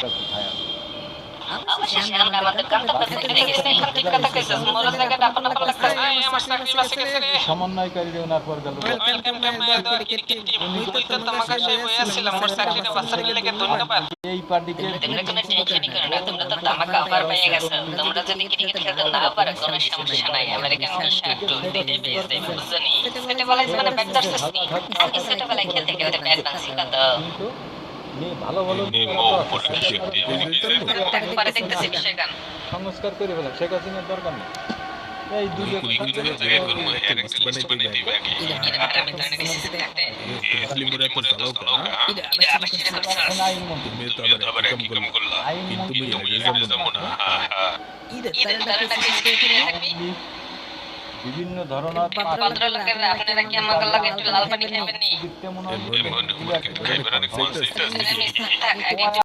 জায়গাটা কোথায় আছে? অবশেষে আমরা আমাদের গন্তব্যস্থলে গেছি। ঠিক কথা কইছিস, মোর জায়গাটা আপন আপন লাগতেছে। আমার চাকরি বাসে গেছে রে। সমন্বয়কারী ওনার পর গেল। Welcome to my dedicated team. মুই তো তোমাকে সেই বলেছিলাম মোর চাকরিটা বাঁচানোর লাগি ধন্যবাদ। এই পার্টিকে তোমরা কোনো টেনশনই করো না, তোমরা তো ধামাকা অফার পেয়ে গেছো। তোমরা যদি ক্রিকেট খেলতে না পারো কোনো সমস্যা নাই, আমেরিকান ভিসা ট্যুর দিতে পেয়ে যাবে বুঝছনি। সেটা বলে মানে ব্যাট ধরছিস নি? আগে সেটা বলে খেলতে গেলে ব্যাট ভাঙছি কত। কিন্তু ভালো ভালো পরে দেখতেছি বিষয় গান। সংস্কার করে ফেলা, শেখ হাসিনার দরকার নেই। এই দুটো বিভিন্ন ধরনের ভদ্রলোকের আপনারা কি আমার লাগে একটু লাল পানি খাবেন নি? মনে হয়